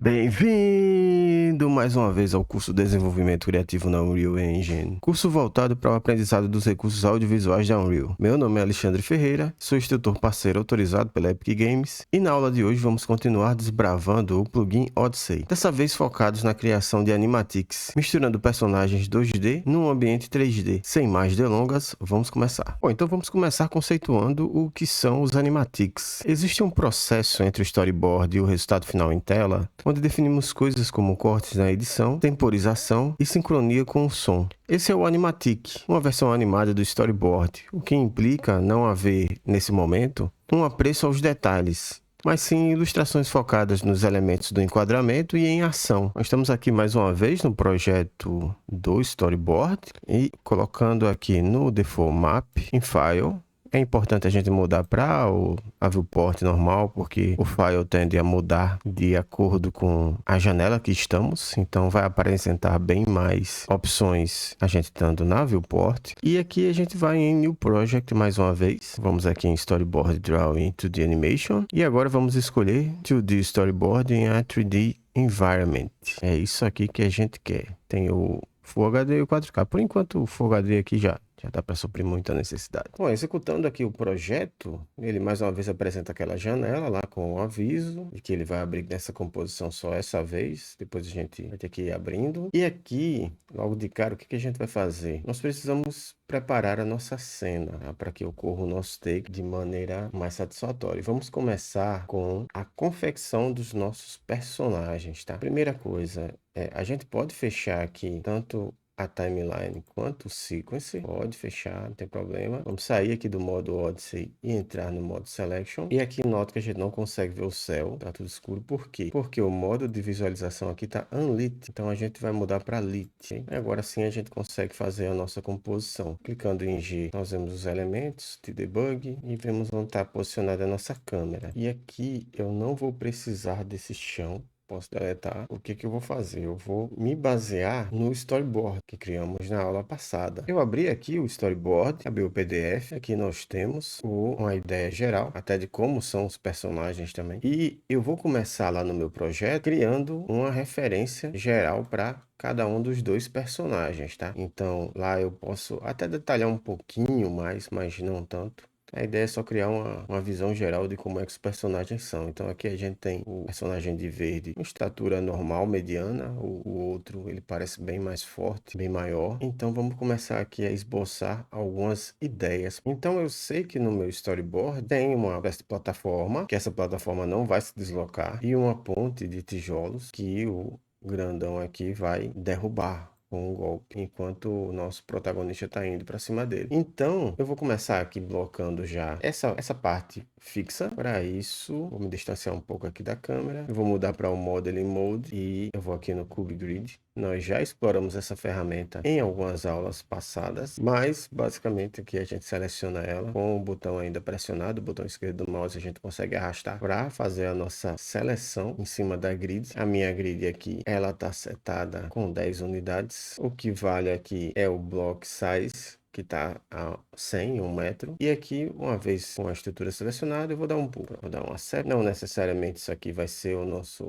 Bem-vindo mais uma vez ao curso Desenvolvimento Criativo na Unreal Engine, curso voltado para o aprendizado dos recursos audiovisuais da Unreal. Meu nome é Alexandre Ferreira, sou instrutor parceiro autorizado pela Epic Games e na aula de hoje vamos continuar desbravando o plugin Odyssey, dessa vez focados na criação de animatics, misturando personagens 2D num ambiente 3D. Sem mais delongas, vamos começar. Bom, então vamos começar conceituando o que são os animatics. Existe um processo entre o storyboard e o resultado final em tela, onde definimos coisas como cortes na edição, temporização e sincronia com o som. Esse é o animatic, uma versão animada do storyboard, o que implica não haver, nesse momento, um apreço aos detalhes, mas sim ilustrações focadas nos elementos do enquadramento e em ação. Nós estamos aqui mais uma vez no projeto do storyboard e colocando aqui no Default Map, em File. É importante a gente mudar para a viewport normal, porque o file tende a mudar de acordo com a janela que estamos. Então vai apresentar bem mais opções a gente estando na viewport. E aqui a gente vai em New Project mais uma vez. Vamos aqui em Storyboard Drawing 2D Animation. E agora vamos escolher 2D Storyboard em a 3D Environment. É isso aqui que a gente quer. Tem o Full HD e o 4K. Por enquanto o Full HD aqui já dá para suprir muita necessidade. Bom, executando aqui o projeto, ele mais uma vez apresenta aquela janela lá com o aviso de que ele vai abrir nessa composição só essa vez. Depois a gente vai ter que ir abrindo. E aqui, logo de cara, o que a gente vai fazer? Nós precisamos preparar a nossa cena para que ocorra o nosso take de maneira mais satisfatória. Vamos começar com a confecção dos nossos personagens, tá? Primeira coisa, a gente pode fechar aqui tanto a timeline quanto o sequence, pode fechar, não tem problema. Vamos sair aqui do modo Odyssey e entrar no modo Selection. E aqui nota que a gente não consegue ver o céu, tá tudo escuro. Por quê? Porque o modo de visualização aqui tá Unlit, então a gente vai mudar para Lit. Okay? E agora sim a gente consegue fazer a nossa composição. Clicando em G, nós vemos os elementos de debug e vemos onde está posicionada a nossa câmera. E aqui eu não vou precisar desse chão. Posso deletar. O que eu vou fazer? Eu vou me basear no storyboard que criamos na aula passada. Eu abri aqui o storyboard, abri o PDF. Aqui nós temos uma ideia geral, até de como são os personagens também. E eu vou começar lá no meu projeto criando uma referência geral para cada um dos dois personagens, tá? Então lá eu posso até detalhar um pouquinho mais, mas não tanto. A ideia é só criar uma visão geral de como é que os personagens são. Então aqui a gente tem o personagem de verde, uma estatura normal, mediana. O outro, ele parece bem mais forte, bem maior. Então vamos começar aqui a esboçar algumas ideias. Então eu sei que no meu storyboard tem uma plataforma, que essa plataforma não vai se deslocar, e uma ponte de tijolos que o grandão aqui vai derrubar com um golpe, enquanto o nosso protagonista está indo para cima dele. Então, eu vou começar aqui blocando já essa parte fixa. Para isso, vou me distanciar um pouco aqui da câmera. Eu vou mudar para o Modeling Mode e eu vou aqui no Cube Grid. Nós já exploramos essa ferramenta em algumas aulas passadas, mas basicamente aqui a gente seleciona ela com o botão ainda pressionado, o botão esquerdo do mouse a gente consegue arrastar para fazer a nossa seleção em cima da grid. A minha grid aqui, ela está setada com 10 unidades. O que vale aqui é o block size, que está a 100, 1 metro. E aqui, uma vez com a estrutura selecionada, eu vou dar um pulo, vou dar um accept. Não necessariamente isso aqui vai ser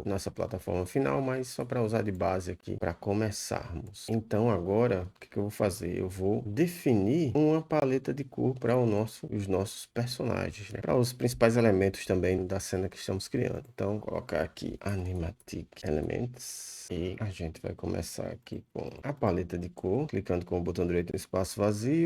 nossa plataforma final, mas só para usar de base aqui, para começarmos. Então agora, o que eu vou fazer? Eu vou definir uma paleta de cor para os nossos personagens, né? Para os principais elementos também da cena que estamos criando. Então, vou colocar aqui Animatic Elements. E a gente vai começar aqui com a paleta de cor, clicando com o botão direito no espaço vazio.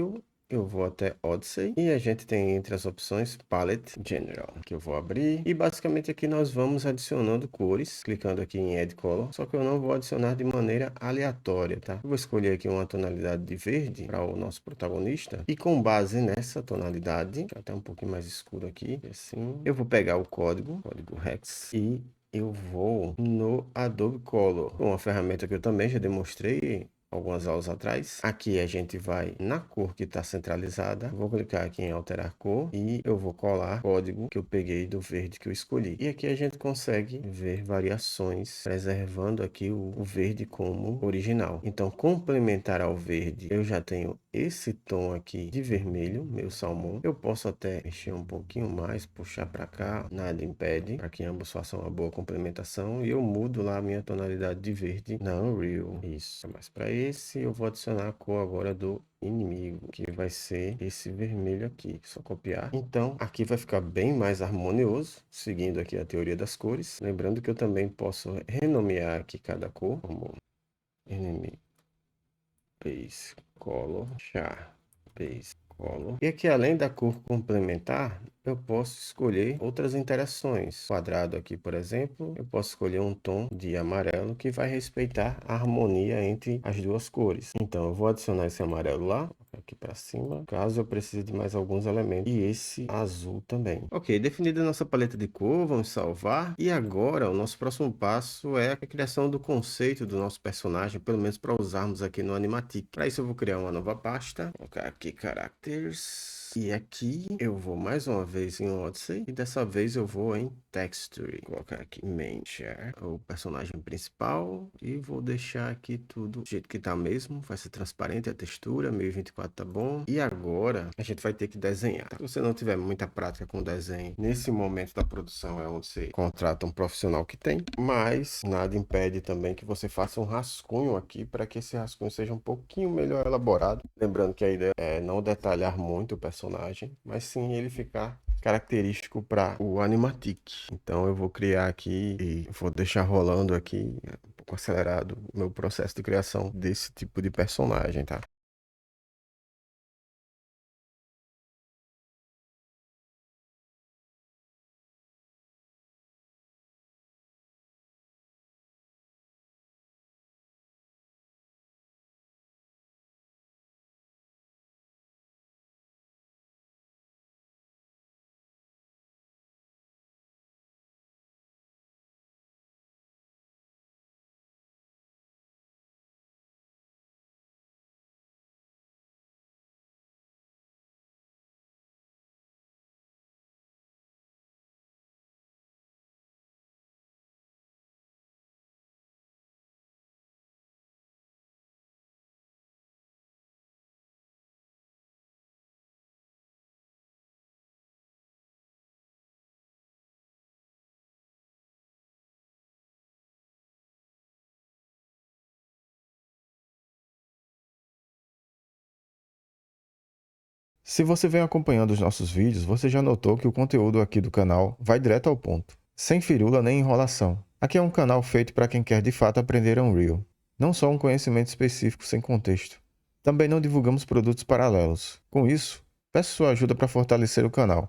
Eu vou até Odyssey e a gente tem entre as opções Palette General, que eu vou abrir. E basicamente aqui nós vamos adicionando cores, clicando aqui em Add Color, só que eu não vou adicionar de maneira aleatória, tá? Eu vou escolher aqui uma tonalidade de verde para o nosso protagonista e com base nessa tonalidade, já tá um pouquinho mais escuro aqui, assim, eu vou pegar o código Hex e eu vou no Adobe Color, uma ferramenta que eu também já demonstrei algumas aulas atrás. Aqui a gente vai na cor que está centralizada. Vou clicar aqui em alterar cor e eu vou colar o código que eu peguei do verde que eu escolhi. E aqui a gente consegue ver variações, preservando aqui o verde como original. Então, complementar ao verde, eu já tenho esse tom aqui de vermelho, meu salmão. Eu posso até mexer um pouquinho mais, puxar para cá, nada impede, para que ambos façam uma boa complementação. E eu mudo lá a minha tonalidade de verde na Unreal. Isso, mas para esse eu vou adicionar a cor agora do inimigo, que vai ser esse vermelho aqui. Só copiar. Então, aqui vai ficar bem mais harmonioso, seguindo aqui a teoria das cores. Lembrando que eu também posso renomear aqui cada cor, como inimigo, base, color, char, base, color. E aqui, além da cor complementar, eu posso escolher outras interações. Quadrado aqui, por exemplo, eu posso escolher um tom de amarelo que vai respeitar a harmonia entre as duas cores. Então, eu vou adicionar esse amarelo lá, aqui para cima, caso eu precise de mais alguns elementos. E esse azul também. Ok, definida a nossa paleta de cor, vamos salvar. E agora, o nosso próximo passo é a criação do conceito do nosso personagem, pelo menos para usarmos aqui no Animatic. Para isso, eu vou criar uma nova pasta, vou colocar aqui Characters. E aqui eu vou mais uma vez em Odyssey e dessa vez eu vou em Texture. Vou colocar aqui Main Share, o personagem principal, e vou deixar aqui tudo do jeito que tá mesmo. Vai ser transparente a textura, 1024 tá bom. E agora a gente vai ter que desenhar. Se você não tiver muita prática com desenho, nesse momento da produção é onde você contrata um profissional que tem, mas nada impede também que você faça um rascunho aqui para que esse rascunho seja um pouquinho melhor elaborado. Lembrando que a ideia é não detalhar muito o personagem, mas sim ele ficar característico para o Animatic. Então eu vou criar aqui e vou deixar rolando aqui um pouco acelerado o meu processo de criação desse tipo de personagem, tá? Se você vem acompanhando os nossos vídeos, você já notou que o conteúdo aqui do canal vai direto ao ponto, sem firula nem enrolação. Aqui é um canal feito para quem quer de fato aprender Unreal, não só um conhecimento específico sem contexto. Também não divulgamos produtos paralelos. Com isso, peço sua ajuda para fortalecer o canal.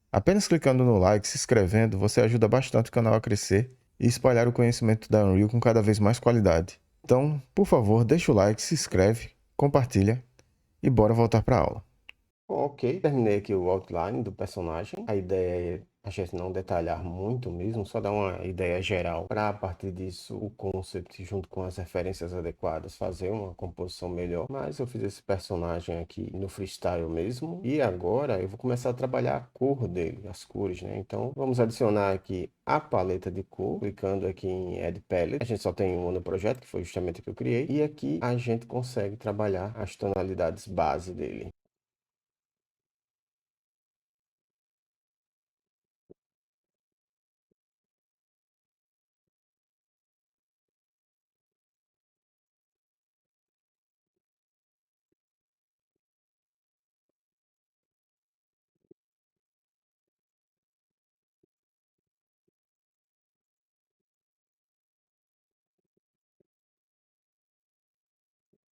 Apenas clicando no like e se inscrevendo, você ajuda bastante o canal a crescer e espalhar o conhecimento da Unreal com cada vez mais qualidade. Então, por favor, deixa o like, se inscreve, compartilha e bora voltar para a aula. Ok, terminei aqui o outline do personagem. A ideia é a gente não detalhar muito mesmo, só dar uma ideia geral para a partir disso o concept junto com as referências adequadas fazer uma composição melhor. Mas eu fiz esse personagem aqui no freestyle mesmo e agora eu vou começar a trabalhar a cor dele, as cores, né? Então vamos adicionar aqui a paleta de cor, clicando aqui em Add Palette. A gente só tem uma no projeto, que foi justamente o que eu criei, e aqui a gente consegue trabalhar as tonalidades base dele.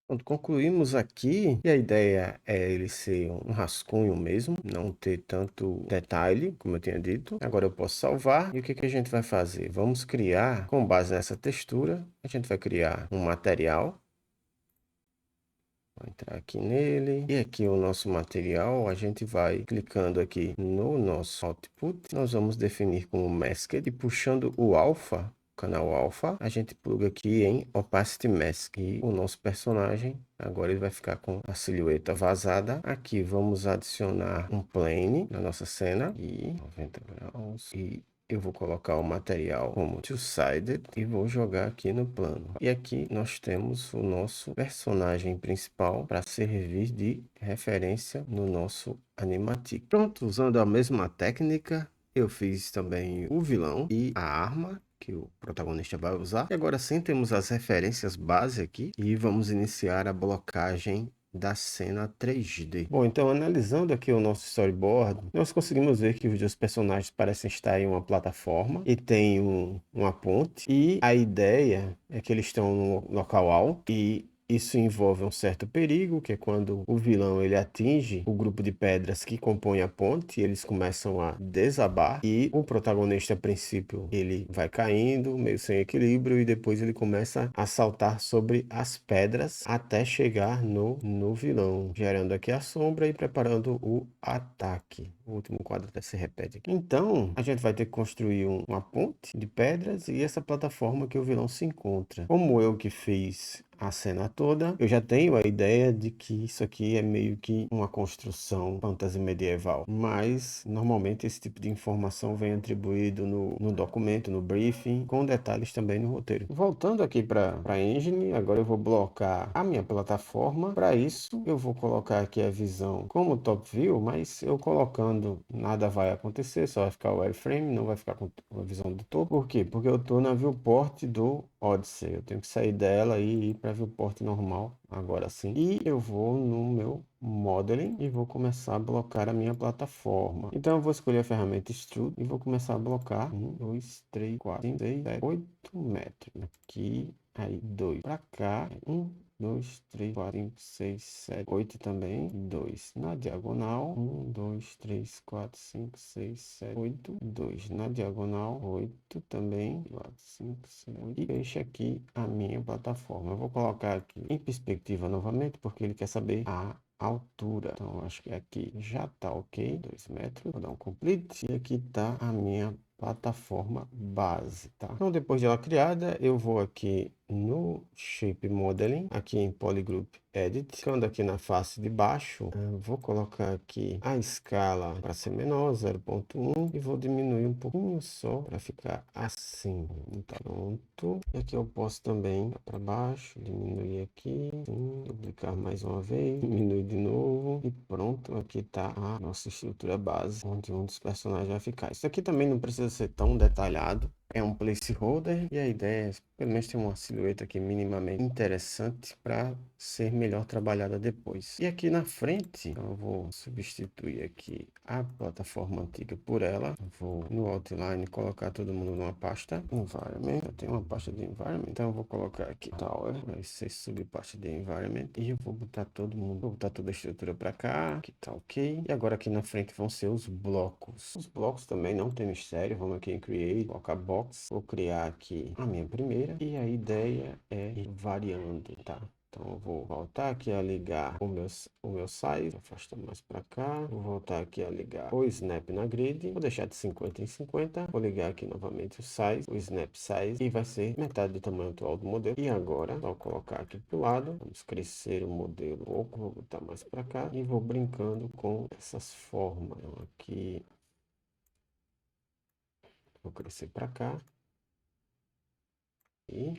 Pronto, concluímos aqui e a ideia é ele ser um rascunho mesmo, não ter tanto detalhe, como eu tinha dito. Agora eu posso salvar e o que que a gente vai fazer? Vamos criar, com base nessa textura, a gente vai criar um material. Vou entrar aqui nele. E aqui o nosso material, a gente vai clicando aqui no nosso output. Nós vamos definir como masked e puxando o alpha, canal alpha, a gente pluga aqui em opacity mask. E o nosso personagem, agora ele vai ficar com a silhueta vazada. Aqui vamos adicionar um plane na nossa cena. E 90 graus. E eu vou colocar o material como two-sided e vou jogar aqui no plano. E aqui nós temos o nosso personagem principal para servir de referência no nosso animatic. Pronto, usando a mesma técnica, eu fiz também o vilão e a arma que o protagonista vai usar. E agora sim temos as referências base aqui e vamos iniciar a blocagem da cena 3D. Bom, então analisando aqui o nosso storyboard, nós conseguimos ver que os dois personagens parecem estar em uma plataforma e tem uma ponte, e a ideia é que eles estão no local alto e isso envolve um certo perigo, que é quando o vilão ele atinge o grupo de pedras que compõe a ponte, e eles começam a desabar e o protagonista, a princípio, ele vai caindo, meio sem equilíbrio, e depois ele começa a saltar sobre as pedras até chegar no vilão, gerando aqui a sombra e preparando o ataque. O último quadro até se repete aqui. Então, a gente vai ter que construir uma ponte de pedras e essa plataforma que o vilão se encontra. Como eu que fiz a cena toda, eu já tenho a ideia de que isso aqui é meio que uma construção fantasy medieval, mas normalmente esse tipo de informação vem atribuído no documento, no briefing, com detalhes também no roteiro. Voltando aqui para a engine, agora eu vou blocar a minha plataforma. Para isso, eu vou colocar aqui a visão como top view, mas eu colocando nada vai acontecer, só vai ficar o wireframe, não vai ficar com a visão do topo. Por quê? Porque eu estou na viewport do Odyssey. Eu tenho que sair dela e ir para a viewport normal, agora sim. E eu vou no meu Modeling e vou começar a blocar a minha plataforma. Então eu vou escolher a ferramenta Extrude e vou começar a blocar 1, 2, 3, 4, 5, 6, 7, 8 metros. Aqui, aí 2 para cá, 1, 2, 3, 4, 5, 6, 7, 8 também, 2 na diagonal, 1, 2, 3, 4, 5, 6, 7, 8, 2 na diagonal, 8 também, 4, 5, 6, 8, e fecha aqui a minha plataforma. Eu vou colocar aqui em perspectiva novamente, porque ele quer saber a altura. Então, acho que aqui já tá ok, 2 metros. Vou dar um complete e aqui tá a minha plataforma base, tá? Então, depois de ela criada, eu vou aqui no Shape Modeling, aqui em Polygroup Edit, ficando aqui na face de baixo, eu vou colocar aqui a escala para ser menor, 0,1, e vou diminuir um pouquinho só para ficar assim. Tá pronto. E aqui eu posso também para baixo, diminuir aqui, sim, duplicar mais uma vez, diminuir de novo e pronto. Aqui tá a nossa estrutura base, onde um dos personagens vai ficar. Isso aqui também não precisa ser tão detalhado. É um placeholder e a ideia é, pelo menos, ter uma silhueta aqui minimamente interessante para ser melhor trabalhada depois. E aqui na frente, eu vou substituir aqui a plataforma antiga por ela. Vou no Outline colocar todo mundo numa pasta Environment. Eu tenho uma pasta de Environment, então eu vou colocar aqui Tower, vai ser subpasta de Environment. E eu vou botar todo mundo, vou botar toda a estrutura para cá, que tá ok. E agora aqui na frente vão ser os blocos. Os blocos também não tem mistério, vamos aqui em Create, colocar Box. Vou criar aqui a minha primeira e a ideia é ir variando, tá? Então, eu vou voltar aqui a ligar o meu size, afasta mais para cá. Vou voltar aqui a ligar o snap na grid. Vou deixar de 50 em 50. Vou ligar aqui novamente o size, o snap size, e vai ser metade do tamanho atual do modelo. E agora, vou colocar aqui pro lado. Vamos crescer o modelo um pouco. Vou botar mais para cá e vou brincando com essas formas. Então, aqui, vou crescer para cá. E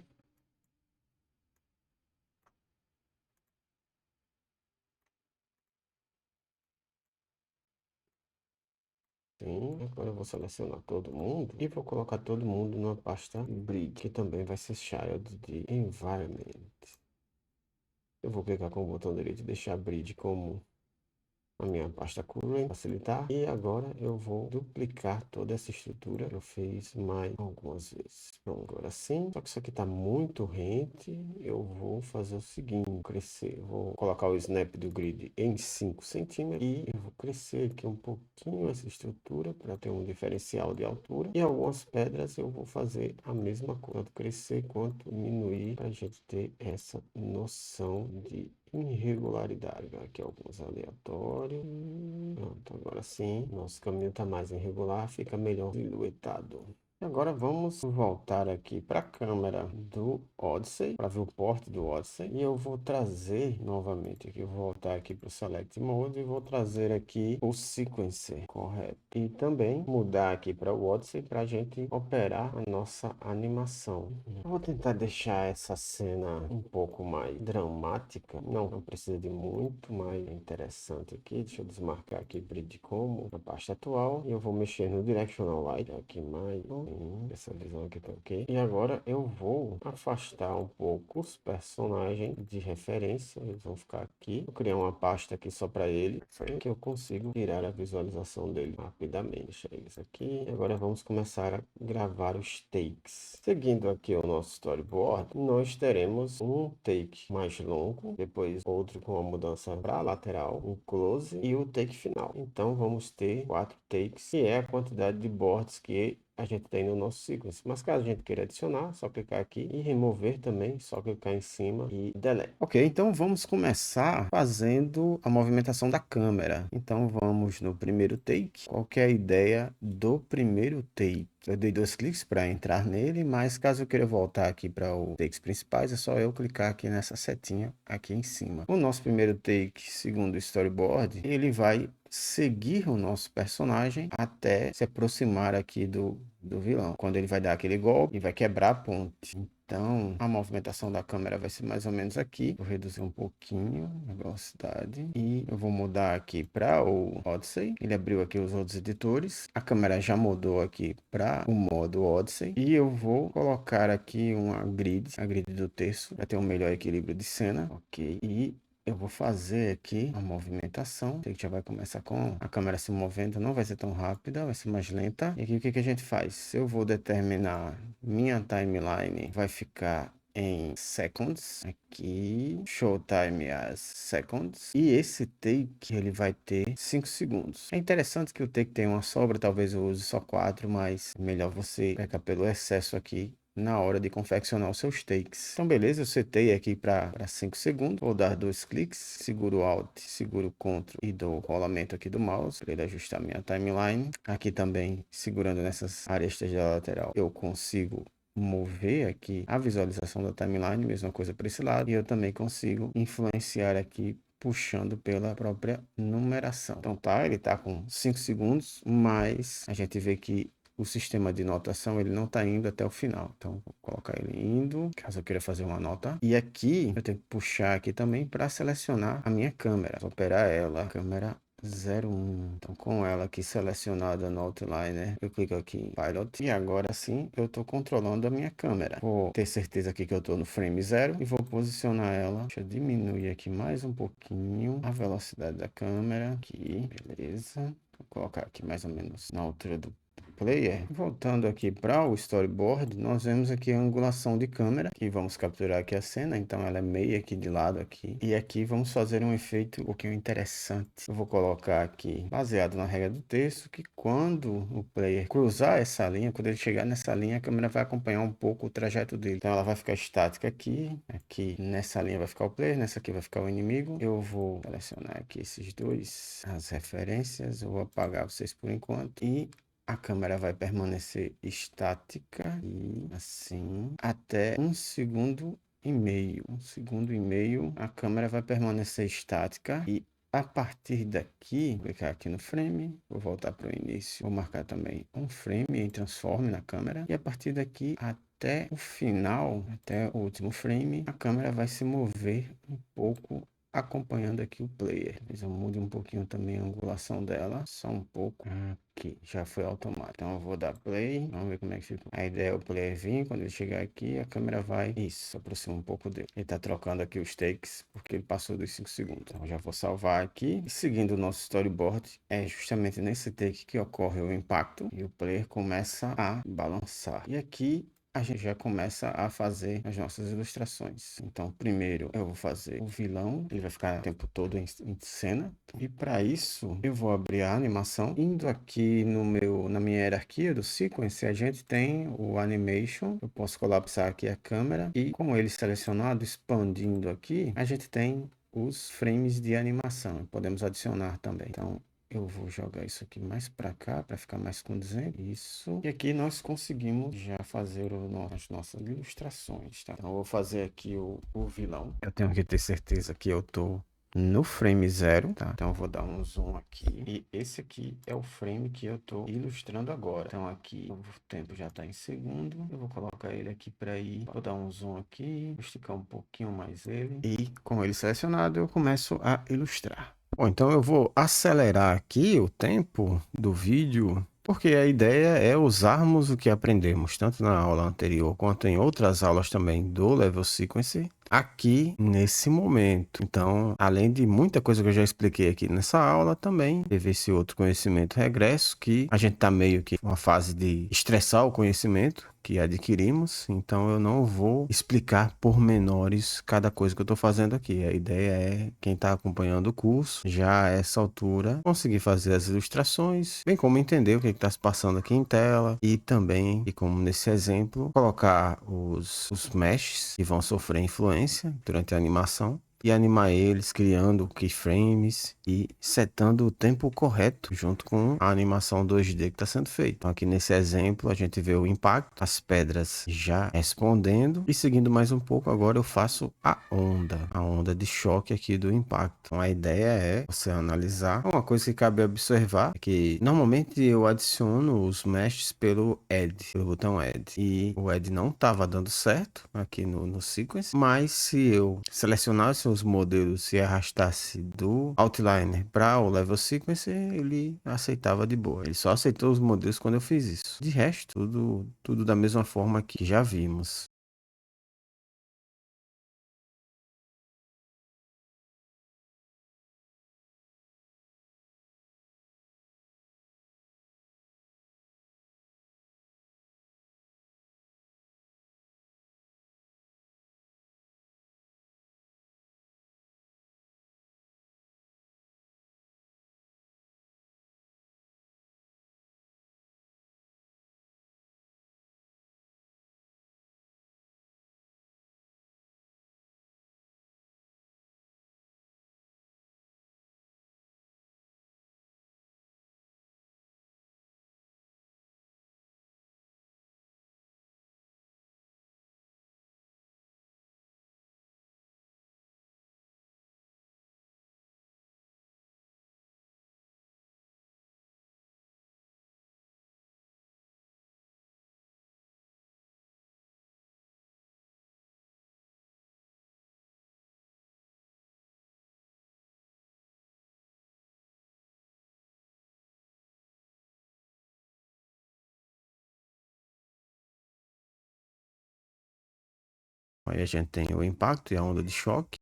sim, agora eu vou selecionar todo mundo e vou colocar todo mundo numa pasta Bridge, que também vai ser child de Environment. Eu vou clicar com o botão direito e deixar Bridge como a minha pasta current, facilitar. E agora eu vou duplicar toda essa estrutura. Eu fiz mais algumas vezes. Bom, agora sim. Só que isso aqui está muito rente. Eu vou fazer o seguinte, crescer. Eu vou colocar o snap do grid em 5 centímetros. E eu vou crescer aqui um pouquinho essa estrutura para ter um diferencial de altura. E algumas pedras eu vou fazer a mesma coisa. Tanto crescer quanto diminuir para a gente ter essa noção de irregularidade. Aqui alguns aleatórios. Pronto, agora sim. Nosso caminho está mais irregular, fica melhor silhuetado. Agora vamos voltar aqui para a câmera do Odyssey, para ver o porte do Odyssey. E eu vou trazer novamente aqui, eu vou voltar aqui para o Select Mode e vou trazer aqui o Sequencer, correto. E também mudar aqui para o Odyssey para a gente operar a nossa animação. Eu vou tentar deixar essa cena um pouco mais dramática. Não precisa de muito, mas é interessante aqui. Deixa eu desmarcar aqui Grid como a pasta atual. E eu vou mexer no Directional Light aqui mais. Essa visão aqui tá ok. E agora eu vou afastar um pouco os personagens de referência. Eles vão ficar aqui. Vou criar uma pasta aqui só para ele, que eu consigo tirar a visualização dele rapidamente. Deixa eles aqui. E agora vamos começar a gravar os takes. Seguindo aqui o nosso storyboard, nós teremos um take mais longo, depois outro com uma mudança para a lateral, um close e o take final. Então vamos ter 4 takes, que é a quantidade de boards que a gente tem no nosso sequence. Mas caso a gente queira adicionar, só clicar aqui e remover também, só clicar em cima e delete. Ok, então vamos começar fazendo a movimentação da câmera. Então vamos no primeiro take. Qual que é a ideia do primeiro take? Eu dei 2 cliques para entrar nele, mas caso eu queira voltar aqui para os takes principais, é só eu clicar aqui nessa setinha aqui em cima. O nosso primeiro take, segundo o storyboard, ele vai seguir o nosso personagem até se aproximar aqui do vilão. Quando ele vai dar aquele golpe e vai quebrar a ponte. Então, a movimentação da câmera vai ser mais ou menos aqui. Vou reduzir um pouquinho a velocidade. E eu vou mudar aqui para o Odyssey. Ele abriu aqui os outros editores. A câmera já mudou aqui para o modo Odyssey. E eu vou colocar aqui a grid do terço, para ter um melhor equilíbrio de cena. Ok. E eu vou fazer aqui a movimentação. A gente já vai começar com a câmera se movendo. Não vai ser tão rápida, vai ser mais lenta. E aqui o que que a gente faz? Eu vou determinar minha timeline. Vai ficar em seconds. Aqui, show time as seconds. E esse take, ele vai ter 5 segundos. É interessante que o take tem uma sobra. Talvez eu use só 4, mas melhor você pecar pelo excesso aqui na hora de confeccionar os seus takes. Então, beleza, eu setei aqui para 5 segundos. Vou dar 2 cliques, seguro o Alt, seguro o Ctrl e dou rolamento aqui do mouse para ele ajustar minha timeline. Aqui também, segurando nessas arestas da lateral, eu consigo mover aqui a visualização da timeline, mesma coisa para esse lado. E eu também consigo influenciar aqui puxando pela própria numeração. Então tá, ele tá com 5 segundos, mas a gente vê que o sistema de notação ele não está indo até o final. Então, vou colocar ele indo, caso eu queira fazer uma nota. E aqui, eu tenho que puxar aqui também para selecionar a minha câmera. Vou operar ela, câmera 01. Então, com ela aqui selecionada no Outliner, eu clico aqui em Pilot. E agora sim, eu estou controlando a minha câmera. Vou ter certeza aqui que eu estou no frame 0 e vou posicionar ela. Deixa eu diminuir aqui mais um pouquinho a velocidade da câmera. Aqui, beleza. Vou colocar aqui mais ou menos na altura do player. Voltando aqui para o storyboard, nós vemos aqui a angulação de câmera, que vamos capturar aqui a cena, então ela é meio aqui de lado aqui. E aqui vamos fazer um efeito um pouquinho interessante. Eu vou colocar aqui, baseado na regra do texto, que quando o player cruzar essa linha, quando ele chegar nessa linha, a câmera vai acompanhar um pouco o trajeto dele. Então ela vai ficar estática aqui, aqui nessa linha vai ficar o player, nessa aqui vai ficar o inimigo. Eu vou selecionar aqui esses dois, as referências, eu vou apagar vocês por enquanto. E a câmera vai permanecer estática e assim até 1,5 segundo. 1,5 segundo, a câmera vai permanecer estática e a partir daqui, vou clicar aqui no frame, vou voltar para o início, vou marcar também um frame em transforme na câmera e a partir daqui até o final, até o último frame, a câmera vai se mover um pouco acompanhando aqui o player. Mas eu mude um pouquinho também a angulação dela, só um pouco. Aqui, já foi automático. Então eu vou dar play, vamos ver como é que fica. A ideia é o player vir, quando ele chegar aqui, a câmera vai, isso, aproxima um pouco dele. Ele tá trocando aqui os takes, porque ele passou dos 5 segundos. Então eu já vou salvar aqui. E seguindo o nosso storyboard, é justamente nesse take que ocorre o impacto e o player começa a balançar. E aqui a gente já começa a fazer as nossas ilustrações. Então, primeiro eu vou fazer o vilão, ele vai ficar o tempo todo em cena. E para isso, eu vou abrir a animação. Indo aqui na minha hierarquia do sequence, a gente tem o animation. Eu posso colapsar aqui a câmera e com ele selecionado, expandindo aqui, a gente tem os frames de animação. Podemos adicionar também. Então, eu vou jogar isso aqui mais para cá, para ficar mais condizente. Isso. E aqui nós conseguimos já fazer as nossas ilustrações, tá? Então, eu vou fazer aqui o vilão. Eu tenho que ter certeza que eu tô no frame 0, tá? Então eu vou dar um zoom aqui. E esse aqui é o frame que eu tô ilustrando agora. Então aqui o tempo já tá em segundo. Eu vou colocar ele aqui para ir. Vou dar um zoom aqui, vou esticar um pouquinho mais ele. E com ele selecionado, eu começo a ilustrar. Bom, então eu vou acelerar aqui o tempo do vídeo, porque a ideia é usarmos o que aprendemos tanto na aula anterior quanto em outras aulas também do Level Sequence aqui nesse momento. Então, além de muita coisa que eu já expliquei aqui nessa aula, também teve esse outro conhecimento regresso que a gente tá meio que uma fase de estressar o conhecimento que adquirimos, então eu não vou explicar pormenores cada coisa que eu estou fazendo aqui. A ideia é quem está acompanhando o curso já a essa altura conseguir fazer as ilustrações, bem como entender o que está se passando aqui em tela e também, e como nesse exemplo, colocar os meshes que vão sofrer influência durante a animação e animar eles, criando keyframes e setando o tempo correto junto com a animação 2D que está sendo feita. Então, aqui nesse exemplo, a gente vê o impacto, as pedras já respondendo, e seguindo mais um pouco, agora eu faço a onda de choque aqui do impacto. Então, a ideia é você analisar. Uma coisa que cabe observar é que normalmente eu adiciono os meshes pelo Add, pelo botão Add, e o Add não estava dando certo aqui no Sequence, mas se eu selecionasse os modelos e arrastasse do Outliner para o Level Sequence, ele aceitava de boa. Ele só aceitou os modelos quando eu fiz isso. De resto, tudo da mesma forma que já vimos. Aí a gente tem o impacto e a onda de choque.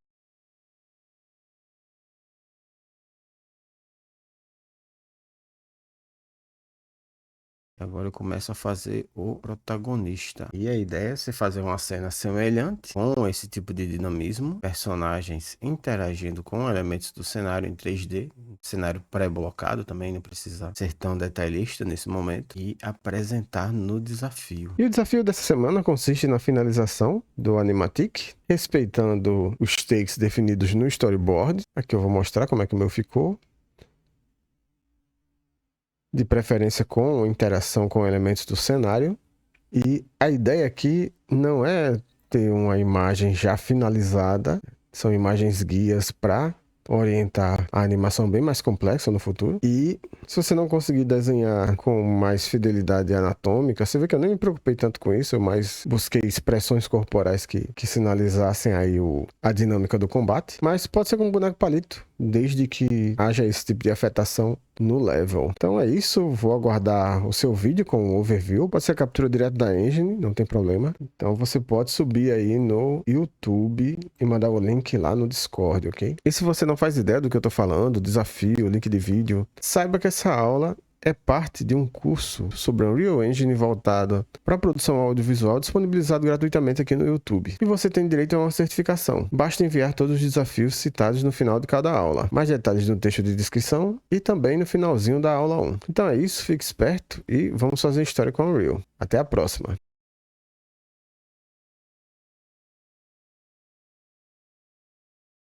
Agora eu começo a fazer o protagonista. E a ideia é você fazer uma cena semelhante, com esse tipo de dinamismo, personagens interagindo com elementos do cenário em 3D, cenário pré-blocado também, não precisa ser tão detalhista nesse momento, e apresentar no desafio. E o desafio dessa semana consiste na finalização do animatic, respeitando os takes definidos no storyboard. Aqui eu vou mostrar como é que o meu ficou. De preferência com interação com elementos do cenário. E a ideia aqui não é ter uma imagem já finalizada, são imagens guias para orientar a animação bem mais complexa no futuro. E se você não conseguir desenhar com mais fidelidade anatômica, você vê que eu nem me preocupei tanto com isso, eu mais busquei expressões corporais que sinalizassem aí a dinâmica do combate. Mas pode ser com um boneco palito, desde que haja esse tipo de afetação no level. Então é isso, vou aguardar o seu vídeo com o overview, pode ser captura direto da engine, não tem problema. Então você pode subir aí no YouTube e mandar o link lá no Discord, ok? E se você não faz ideia do que eu tô falando, desafio, link de vídeo, saiba que essa aula é parte de um curso sobre Unreal Engine voltado para produção audiovisual disponibilizado gratuitamente aqui no YouTube. E você tem direito a uma certificação. Basta enviar todos os desafios citados no final de cada aula. Mais detalhes no texto de descrição e também no finalzinho da aula 1. Então é isso, fique esperto e vamos fazer história com Unreal. Até a próxima!